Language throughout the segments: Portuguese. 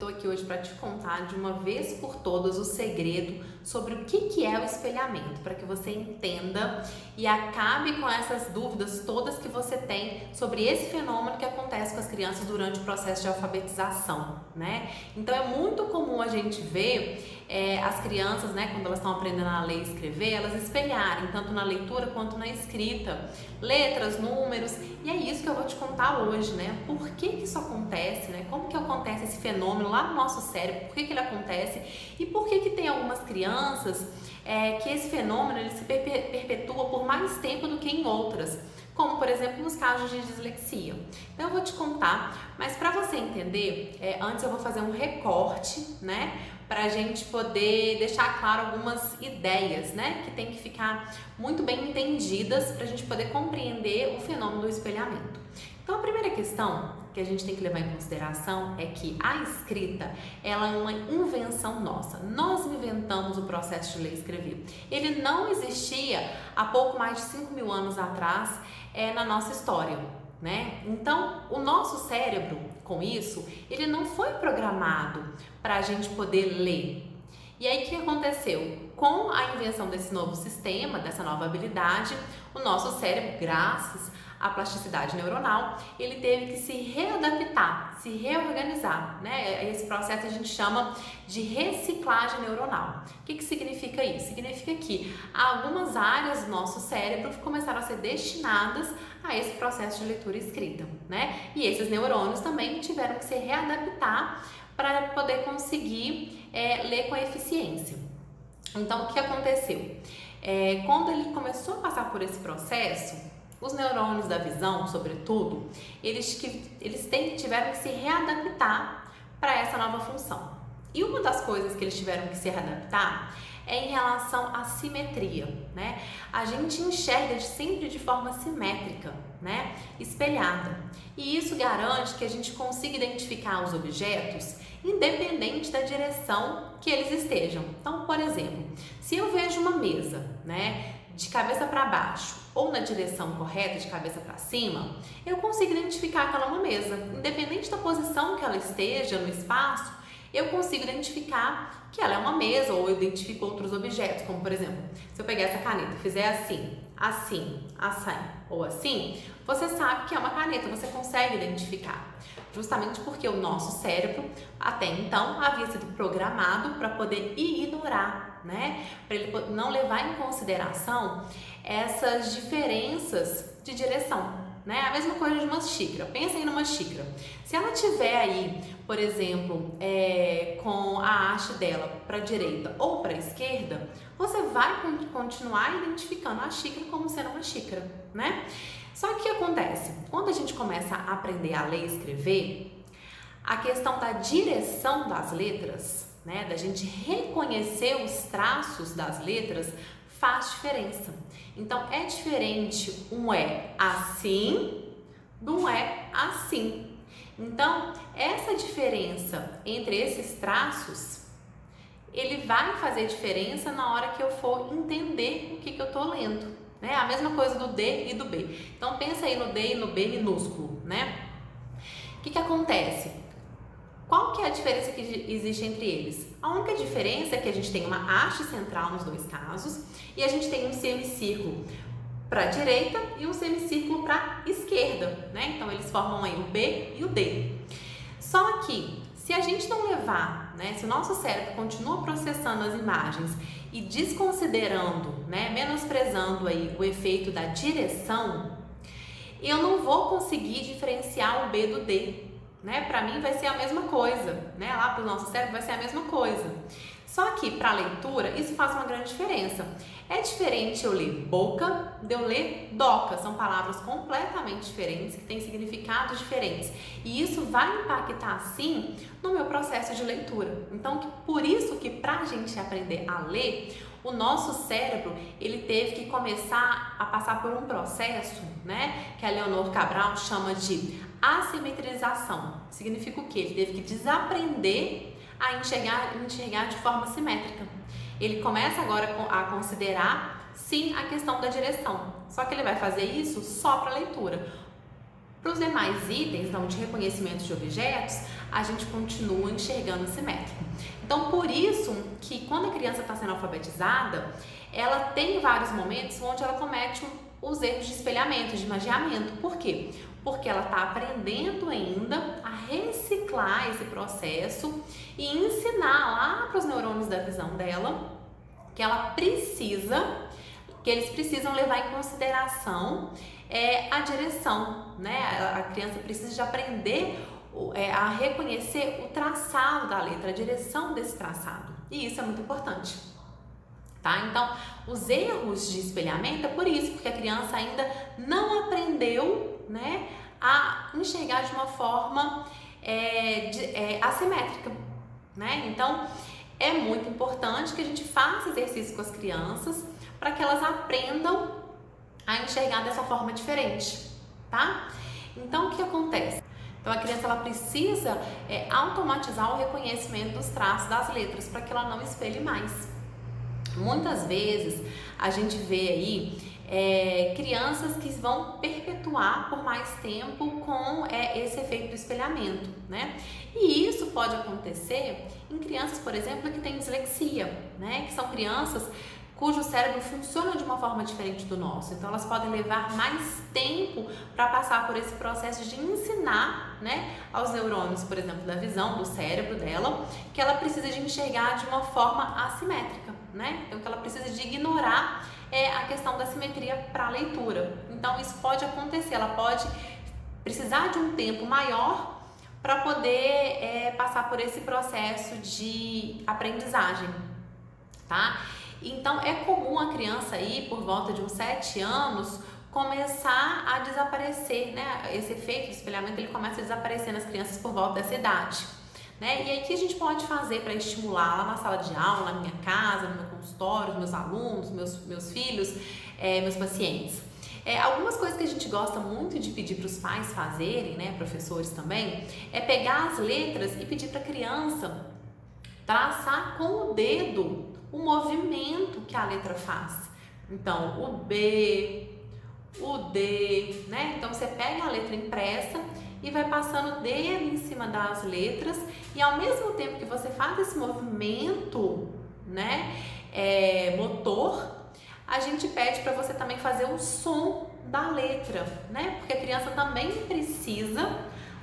Estou aqui hoje para te contar de uma vez por todas o segredo sobre o que é o espelhamento, para que você entenda e acabe com essas dúvidas todas que você tem sobre esse fenômeno que acontece com as crianças durante o processo de alfabetização, né? Então é muito comum a gente ver as crianças, né, quando elas estão aprendendo a ler e escrever, elas espelharem tanto na leitura quanto na escrita, letras, números, e é isso que eu vou te contar hoje, né? Por que isso acontece, né? Como que acontece esse fenômeno lá no nosso cérebro, por que ele acontece e por que tem algumas crianças que esse fenômeno ele se perpetua por mais tempo do que em outras, como por exemplo nos casos de dislexia. Então eu vou te contar, mas para você entender, antes eu vou fazer um recorte, né, para a gente poder deixar claro algumas ideias, né, que tem que ficar muito bem entendidas para a gente poder compreender o fenômeno do espelhamento. Então a primeira questão que a gente tem que levar em consideração é que a escrita ela é uma invenção nossa. Nós inventamos o processo de ler e escrever. Ele não existia há pouco mais de 5.000 anos atrás na nossa história, né? Então, o nosso cérebro, com isso, ele não foi programado para a gente poder ler. E aí, o que aconteceu? Com a invenção desse novo sistema, dessa nova habilidade, o nosso cérebro, graças à plasticidade neuronal, ele teve que se readaptar, se reorganizar, né? Esse processo a gente chama de reciclagem neuronal. O que significa isso? Significa que algumas áreas do nosso cérebro começaram a ser destinadas a esse processo de leitura e escrita, né? E esses neurônios também tiveram que se readaptar para poder conseguir ler com eficiência. Então, o que aconteceu? Quando ele começou a passar por esse processo, os neurônios da visão, sobretudo, eles tiveram que se readaptar para essa nova função. E uma das coisas que eles tiveram que se readaptar é em relação à simetria, né? A gente enxerga sempre de forma simétrica, né? Espelhada. E isso garante que a gente consiga identificar os objetos independente da direção que eles estejam. Então, por exemplo, se eu vejo uma mesa, né, de cabeça para baixo ou na direção correta, de cabeça para cima, eu consigo identificar que ela é uma mesa. Independente da posição que ela esteja no espaço, eu consigo identificar que ela é uma mesa, ou eu identifico outros objetos, como por exemplo, se eu pegar essa caneta e fizer assim, assim, assim ou assim, você sabe que é uma caneta, você consegue identificar. Justamente porque o nosso cérebro, até então, havia sido programado para poder ignorar, né? Para ele não levar em consideração essas diferenças de direção. Né? A mesma coisa de uma xícara. Pensa aí numa xícara. Se ela tiver aí, por exemplo, com a haste dela para a direita ou para a esquerda, você vai continuar identificando a xícara como sendo uma xícara, né? Só que o que acontece? Quando a gente começa a aprender a ler e escrever, a questão da direção das letras, né, da gente reconhecer os traços das letras, faz diferença. Então é diferente um é assim do um é assim. Então essa diferença entre esses traços, ele vai fazer diferença na hora que eu for entender o que eu estou lendo, né? A mesma coisa do D e do B. Então pensa aí no D e no B minúsculo, né? O que acontece? Qual que é a diferença que existe entre eles? A única diferença é que a gente tem uma haste central nos dois casos e a gente tem um semicírculo para a direita e um semicírculo para a esquerda, né? Então eles formam aí o B e o D. Só que se a gente não levar, né, se o nosso cérebro continua processando as imagens e desconsiderando, né, menosprezando aí o efeito da direção, eu não vou conseguir diferenciar o B do D. Né? Para mim vai ser a mesma coisa, né? Lá para o nosso cérebro vai ser a mesma coisa. Só que para a leitura isso faz uma grande diferença. É diferente eu ler boca de eu ler doca. São palavras completamente diferentes, que têm significados diferentes. E isso vai impactar sim no meu processo de leitura. Então, por isso que para a gente aprender a ler, o nosso cérebro ele teve que começar a passar por um processo, né, que a Leonor Cabral chama de assimetrização. Significa o quê? Ele teve que desaprender a enxergar de forma simétrica. Ele começa agora a considerar sim a questão da direção, só que ele vai fazer isso só para leitura. Para os demais itens, então, de reconhecimento de objetos, a gente continua enxergando simétrico. Então, por isso que quando a criança está sendo alfabetizada, ela tem vários momentos onde ela comete os erros de espelhamento, de imagiamento. Por quê? Porque ela está aprendendo ainda a reciclar esse processo e ensinar lá para os neurônios da visão dela que eles precisam levar em consideração a direção, né? A criança precisa de aprender a reconhecer o traçado da letra, a direção desse traçado. E isso é muito importante, tá? Então, os erros de espelhamento é por isso, porque a criança ainda não aprendeu, né, a enxergar de uma forma assimétrica, né? Então, é muito importante que a gente faça exercício com as crianças para que elas aprendam a enxergar dessa forma diferente, tá? Então, o que acontece? Então, a criança ela precisa automatizar o reconhecimento dos traços das letras para que ela não espelhe mais. Muitas vezes a gente vê aí crianças que vão perpetuar por mais tempo com esse efeito do espelhamento, né? E isso pode acontecer em crianças, por exemplo, que têm dislexia, né? Que são crianças cujo cérebro funciona de uma forma diferente do nosso. Então, elas podem levar mais tempo para passar por esse processo de ensinar, né, aos neurônios, por exemplo, da visão, do cérebro dela, que ela precisa de enxergar de uma forma assimétrica, né? Então, que ela precisa de ignorar a questão da simetria para a leitura. Então, isso pode acontecer, ela pode precisar de um tempo maior para poder passar por esse processo de aprendizagem, tá? Então, é comum a criança aí, por volta de uns 7 anos, começar a desaparecer, né? Esse efeito de espelhamento, ele começa a desaparecer nas crianças por volta dessa idade, né? E aí, o que a gente pode fazer para estimular lá na sala de aula, na minha casa, no meu consultório, os meus alunos, meus filhos, meus pacientes? Algumas coisas que a gente gosta muito de pedir para os pais fazerem, né, professores também, é pegar as letras e pedir para a criança traçar com o dedo o movimento que a letra faz. Então, o B, o D, né? Então, você pega a letra impressa e vai passando o dedo em cima das letras e ao mesmo tempo que você faz esse movimento, né, motor, a gente pede para você também fazer o som da letra, né? Porque a criança também precisa,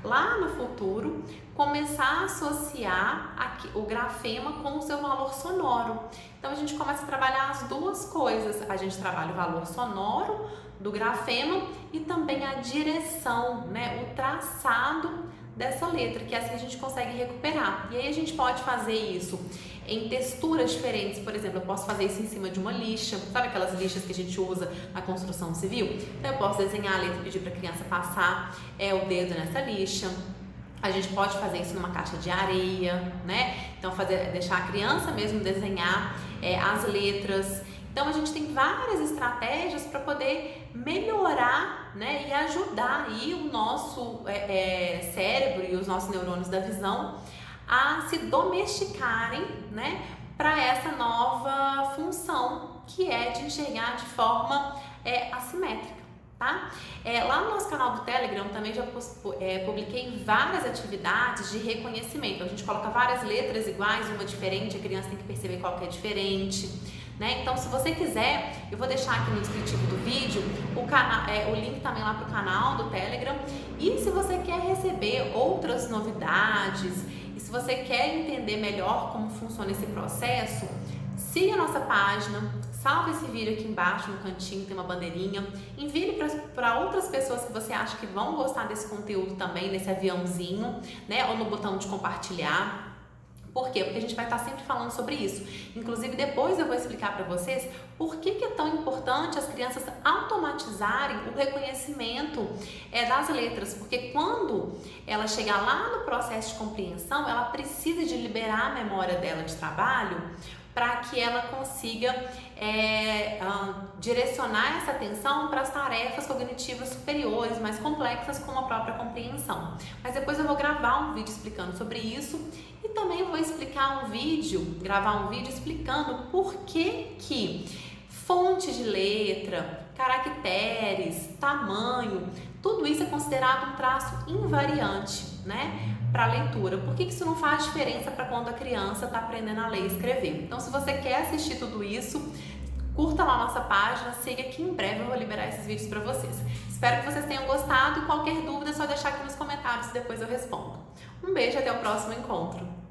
lá no futuro, começar a associar o grafema com o seu valor sonoro. Então, a gente começa a trabalhar as duas coisas. A gente trabalha o valor sonoro do grafema e também a direção, né? O traçado dessa letra, que é assim que a gente consegue recuperar. E aí, a gente pode fazer isso em texturas diferentes. Por exemplo, eu posso fazer isso em cima de uma lixa, sabe aquelas lixas que a gente usa na construção civil? Então, eu posso desenhar a letra e pedir para a criança passar o dedo nessa lixa. A gente pode fazer isso numa caixa de areia, né? Então, deixar a criança mesmo desenhar as letras. Então, a gente tem várias estratégias para poder melhorar, né, e ajudar aí o nosso cérebro e os nossos neurônios da visão a se domesticarem, né, para essa nova função que é de enxergar de forma assimétrica. Tá? Lá no nosso canal do Telegram também já publiquei várias atividades de reconhecimento. A gente coloca várias letras iguais, uma diferente, a criança tem que perceber qual que é diferente, né? Então, se você quiser, eu vou deixar aqui no descritivo do vídeo o link também lá para o canal do Telegram. E se você quer receber outras novidades e se você quer entender melhor como funciona esse processo, siga a nossa página, salve esse vídeo aqui embaixo no cantinho, tem uma bandeirinha, envie para outras pessoas que você acha que vão gostar desse conteúdo também, nesse aviãozinho, né, ou no botão de compartilhar. Por quê? Porque a gente vai estar sempre falando sobre isso. Inclusive, depois eu vou explicar para vocês por que é tão importante as crianças automatizarem o reconhecimento das letras. Porque quando ela chegar lá no processo de compreensão, ela precisa de liberar a memória dela de trabalho para que ela consiga direcionar essa atenção para as tarefas cognitivas superiores, mais complexas, como a própria compreensão. Mas depois eu vou gravar um vídeo explicando sobre isso e também vou gravar um vídeo explicando por que fonte de letra, caracteres, tamanho, tudo isso é considerado um traço invariante, né, para a leitura. Por que isso não faz diferença para quando a criança está aprendendo a ler e escrever? Então, se você quer assistir tudo isso, curta lá a nossa página, siga que em breve eu vou liberar esses vídeos para vocês. Espero que vocês tenham gostado e qualquer dúvida é só deixar aqui nos comentários e depois eu respondo. Um beijo e até o próximo encontro!